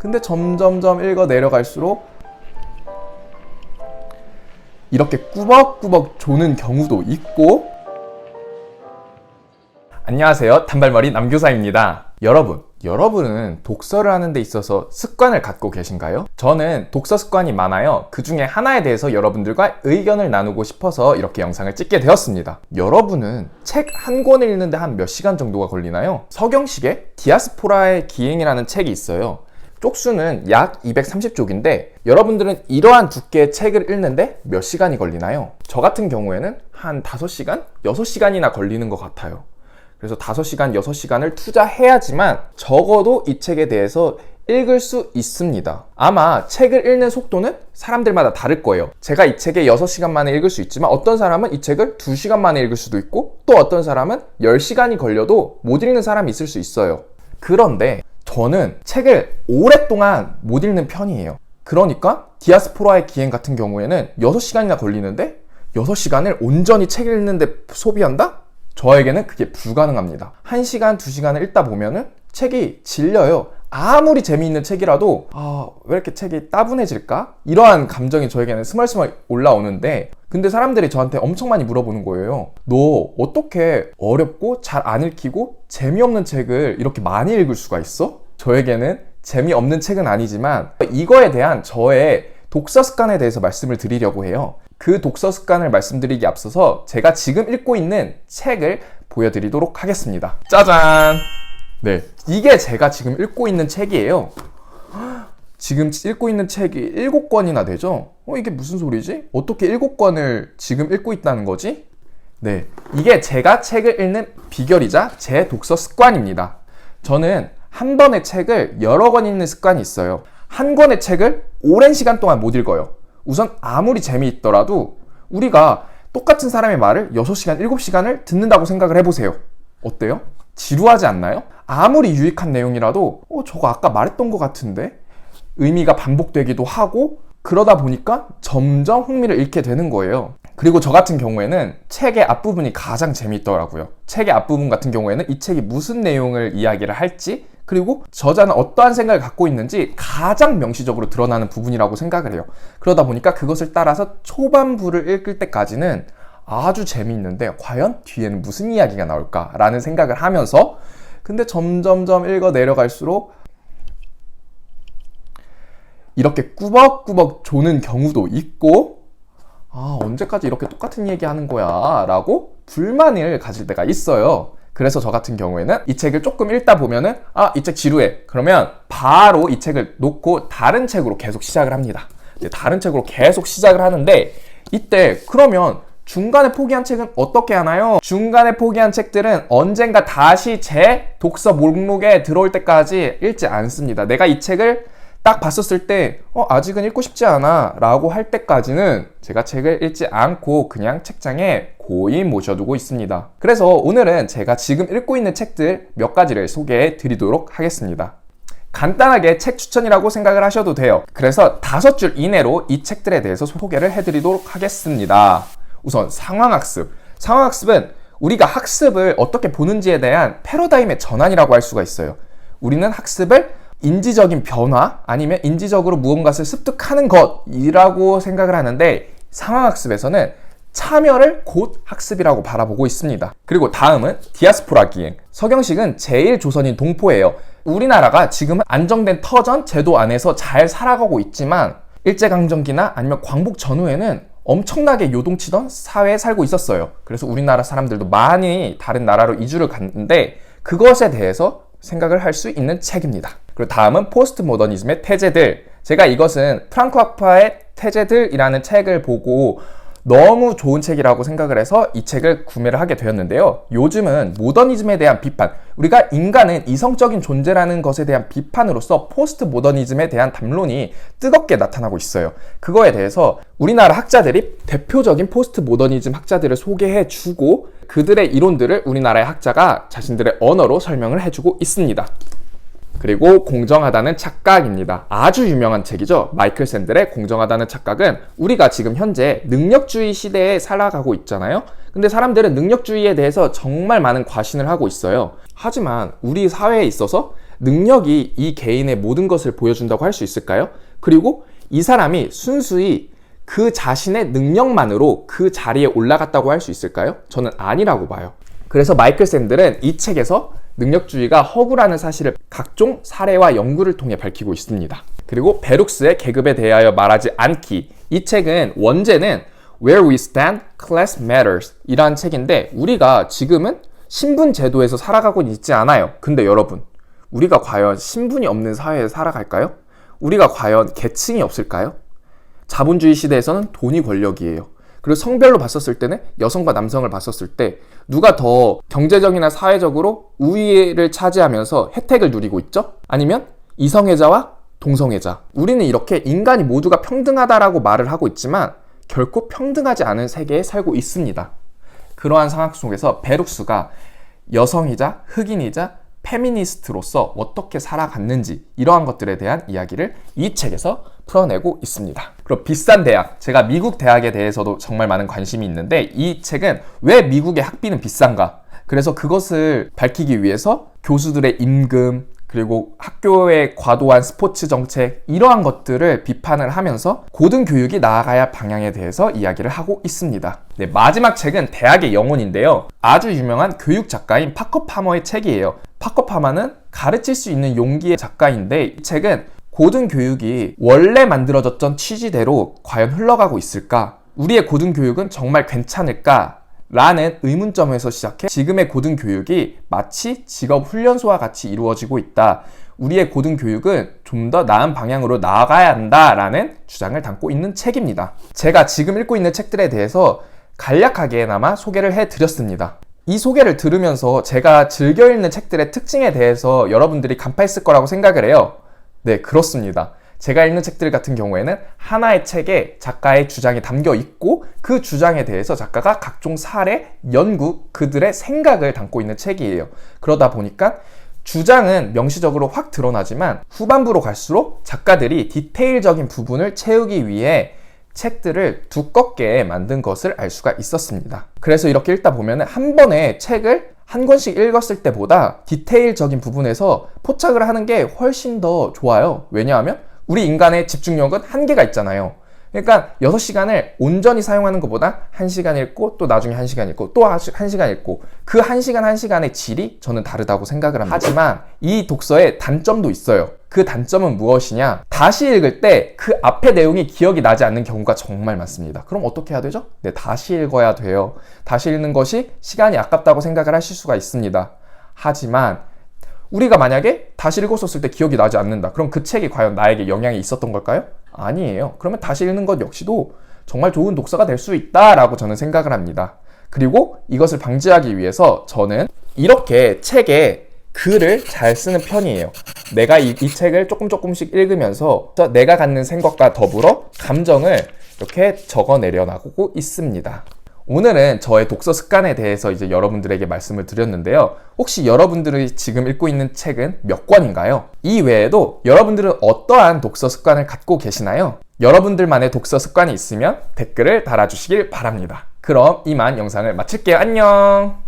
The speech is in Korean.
근데 점점점 읽어 내려갈수록 이렇게 꾸벅꾸벅 조는 경우도 있고. 안녕하세요, 단발머리 남교사입니다. 여러분은 독서를 하는 데 있어서 습관을 갖고 계신가요? 저는 독서 습관이 많아요. 그 중에 하나에 대해서 여러분들과 의견을 나누고 싶어서 이렇게 영상을 찍게 되었습니다. 여러분은 책 한 권을 읽는데 한 몇 시간 정도가 걸리나요? 서경식의 디아스포라의 기행이라는 책이 있어요. 쪽수는 약 230쪽인데 여러분들은 이러한 두께의 책을 읽는데 몇 시간이 걸리나요? 저 같은 경우에는 한 5시간? 6시간이나 걸리는 것 같아요. 그래서 5시간, 6시간을 투자해야지만 적어도 이 책에 대해서 읽을 수 있습니다. 아마 책을 읽는 속도는 사람들마다 다를 거예요. 제가 이 책에 6시간 만에 읽을 수 있지만 어떤 사람은 이 책을 2시간 만에 읽을 수도 있고, 또 어떤 사람은 10시간이 걸려도 못 읽는 사람이 있을 수 있어요. 그런데 저는 책을 오랫동안 못 읽는 편이에요. 그러니까 디아스포라의 기행 같은 경우에는 6시간이나 걸리는데 6시간을 온전히 책 읽는데 소비한다? 저에게는 그게 불가능합니다. 1시간, 2시간을 읽다 보면은 책이 질려요. 아무리 재미있는 책이라도 왜 이렇게 책이 따분해질까? 이러한 감정이 저에게는 스멀스멀 올라오는데, 근데 사람들이 저한테 엄청 많이 물어보는 거예요. 너 어떻게 어렵고 잘 안 읽히고 재미없는 책을 이렇게 많이 읽을 수가 있어? 저에게는 재미없는 책은 아니지만 이거에 대한 저의 독서 습관에 대해서 말씀을 드리려고 해요. 그 독서 습관을 말씀드리기 앞서서 제가 지금 읽고 있는 책을 보여드리도록 하겠습니다. 짜잔! 네, 이게 제가 지금 읽고 있는 책이에요. 지금 읽고 있는 책이 7권이나 되죠? 이게 무슨 소리지? 어떻게 7권을 지금 읽고 있다는 거지? 네, 이게 제가 책을 읽는 비결이자 제 독서 습관입니다. 저는 한 번의 책을 여러 권 읽는 습관이 있어요. 한 권의 책을 오랜 시간 동안 못 읽어요. 우선 아무리 재미있더라도 우리가 똑같은 사람의 말을 6시간, 7시간을 듣는다고 생각을 해보세요. 어때요? 지루하지 않나요? 아무리 유익한 내용이라도 저거 아까 말했던 것 같은데? 의미가 반복되기도 하고, 그러다 보니까 점점 흥미를 잃게 되는 거예요. 그리고 저 같은 경우에는 책의 앞부분이 가장 재미있더라고요. 책의 앞부분 같은 경우에는 이 책이 무슨 내용을 이야기를 할지, 그리고 저자는 어떠한 생각을 갖고 있는지 가장 명시적으로 드러나는 부분이라고 생각을 해요. 그러다 보니까 그것을 따라서 초반부를 읽을 때까지는 아주 재미있는데 과연 뒤에는 무슨 이야기가 나올까라는 생각을 하면서, 근데 점점점 읽어 내려갈수록 이렇게 꾸벅꾸벅 조는 경우도 있고, 언제까지 이렇게 똑같은 얘기 하는 거야 라고 불만을 가질 때가 있어요. 그래서 저 같은 경우에는 이 책을 조금 읽다 보면은 이 책 지루해. 그러면 바로 이 책을 놓고 다른 책으로 계속 시작을 합니다. 다른 책으로 계속 시작을 하는데, 이때 그러면 중간에 포기한 책은 어떻게 하나요? 중간에 포기한 책들은 언젠가 다시 제 독서 목록에 들어올 때까지 읽지 않습니다. 내가 이 책을 딱 봤었을 때 아직은 읽고 싶지 않아 라고 할 때까지는 제가 책을 읽지 않고 그냥 책장에 고이 모셔두고 있습니다. 그래서 오늘은 제가 지금 읽고 있는 책들 몇 가지를 소개해 드리도록 하겠습니다. 간단하게 책 추천이라고 생각을 하셔도 돼요. 그래서 5줄 이내로 이 책들에 대해서 소개를 해드리도록 하겠습니다. 우선 상황학습. 상황학습은 우리가 학습을 어떻게 보는지에 대한 패러다임의 전환이라고 할 수가 있어요. 우리는 학습을 인지적인 변화 아니면 인지적으로 무언가를 습득하는 것이라고 생각을 하는데, 상황학습에서는 참여를 곧 학습이라고 바라보고 있습니다. 그리고 다음은 디아스포라 기행. 서경식은 제1조선인 동포예요. 우리나라가 지금은 안정된 터전 제도 안에서 잘 살아가고 있지만 일제강점기나 아니면 광복 전후에는 엄청나게 요동치던 사회에 살고 있었어요. 그래서 우리나라 사람들도 많이 다른 나라로 이주를 갔는데 그것에 대해서 생각을 할 수 있는 책입니다. 그리고 다음은 포스트 모더니즘의 태제들. 제가 이것은 프랑크 카프카의 태제들이라는 책을 보고 너무 좋은 책이라고 생각을 해서 이 책을 구매를 하게 되었는데요. 요즘은 모더니즘에 대한 비판, 우리가 인간은 이성적인 존재라는 것에 대한 비판으로서 포스트 모더니즘에 대한 담론이 뜨겁게 나타나고 있어요. 그거에 대해서 우리나라 학자들이 대표적인 포스트 모더니즘 학자들을 소개해주고 그들의 이론들을 우리나라의 학자가 자신들의 언어로 설명을 해주고 있습니다. 그리고 공정하다는 착각입니다. 아주 유명한 책이죠. 마이클 샌델의 공정하다는 착각은 우리가 지금 현재 능력주의 시대에 살아가고 있잖아요. 근데 사람들은 능력주의에 대해서 정말 많은 과신을 하고 있어요. 하지만 우리 사회에 있어서 능력이 이 개인의 모든 것을 보여준다고 할 수 있을까요? 그리고 이 사람이 순수히 그 자신의 능력만으로 그 자리에 올라갔다고 할 수 있을까요? 저는 아니라고 봐요. 그래서 마이클 샌들은 이 책에서 능력주의가 허구라는 사실을 각종 사례와 연구를 통해 밝히고 있습니다. 그리고 베룩스의 계급에 대하여 말하지 않기. 이 책은 원제는 Where We Stand, Class Matters 이라는 책인데 우리가 지금은 신분 제도에서 살아가고 있지 않아요. 근데 여러분, 우리가 과연 신분이 없는 사회에 살아갈까요? 우리가 과연 계층이 없을까요? 자본주의 시대에서는 돈이 권력이에요. 그리고 성별로 봤었을 때는 여성과 남성을 봤었을 때 누가 더 경제적이나 사회적으로 우위를 차지하면서 혜택을 누리고 있죠? 아니면 이성애자와 동성애자. 우리는 이렇게 인간이 모두가 평등하다라고 말을 하고 있지만 결코 평등하지 않은 세계에 살고 있습니다. 그러한 상황 속에서 베룩스가 여성이자 흑인이자 페미니스트로서 어떻게 살아갔는지 이러한 것들에 대한 이야기를 이 책에서 풀어내고 있습니다. 그리고 비싼 대학, 제가 미국 대학에 대해서도 정말 많은 관심이 있는데 이 책은 왜 미국의 학비는 비싼가? 그래서 그것을 밝히기 위해서 교수들의 임금, 그리고 학교의 과도한 스포츠 정책 이러한 것들을 비판을 하면서 고등교육이 나아가야 할 방향에 대해서 이야기를 하고 있습니다. 네, 마지막 책은 대학의 영혼인데요. 아주 유명한 교육 작가인 파커 파머의 책이에요. 파커 파머는 가르칠 수 있는 용기의 작가인데 이 책은 고등교육이 원래 만들어졌던 취지대로 과연 흘러가고 있을까? 우리의 고등교육은 정말 괜찮을까? 라는 의문점에서 시작해 지금의 고등교육이 마치 직업훈련소와 같이 이루어지고 있다. 우리의 고등교육은 좀 더 나은 방향으로 나아가야 한다라는 주장을 담고 있는 책입니다. 제가 지금 읽고 있는 책들에 대해서 간략하게나마 소개를 해드렸습니다. 이 소개를 들으면서 제가 즐겨 읽는 책들의 특징에 대해서 여러분들이 간파했을 거라고 생각을 해요. 네, 그렇습니다. 제가 읽는 책들 같은 경우에는 하나의 책에 작가의 주장이 담겨 있고 그 주장에 대해서 작가가 각종 사례, 연구, 그들의 생각을 담고 있는 책이에요. 그러다 보니까 주장은 명시적으로 확 드러나지만 후반부로 갈수록 작가들이 디테일적인 부분을 채우기 위해 책들을 두껍게 만든 것을 알 수가 있었습니다. 그래서 이렇게 읽다 보면 한 번에 책을 한 권씩 읽었을 때보다 디테일적인 부분에서 포착을 하는 게 훨씬 더 좋아요. 왜냐하면 우리 인간의 집중력은 한계가 있잖아요. 그러니까 6시간을 온전히 사용하는 것보다 1시간 읽고 또 나중에 1시간 읽고 또 1시간 읽고 그 1시간 1시간의 질이 저는 다르다고 생각을 합니다. 하지만 이 독서에 단점도 있어요. 그 단점은 무엇이냐? 다시 읽을 때 그 앞의 내용이 기억이 나지 않는 경우가 정말 많습니다. 그럼 어떻게 해야 되죠? 네, 다시 읽어야 돼요. 다시 읽는 것이 시간이 아깝다고 생각을 하실 수가 있습니다. 하지만 우리가 만약에 다시 읽었었을 때 기억이 나지 않는다. 그럼 그 책이 과연 나에게 영향이 있었던 걸까요? 아니에요. 그러면 다시 읽는 것 역시도 정말 좋은 독서가 될 수 있다라고 저는 생각을 합니다. 그리고 이것을 방지하기 위해서 저는 이렇게 책에 글을 잘 쓰는 편이에요. 내가 이 책을 조금씩 읽으면서 내가 갖는 생각과 더불어 감정을 이렇게 적어 내려나가고 있습니다. 오늘은 저의 독서 습관에 대해서 이제 여러분들에게 말씀을 드렸는데요. 혹시 여러분들이 지금 읽고 있는 책은 몇 권인가요? 이 외에도 여러분들은 어떠한 독서 습관을 갖고 계시나요? 여러분들만의 독서 습관이 있으면 댓글을 달아주시길 바랍니다. 그럼 이만 영상을 마칠게요. 안녕!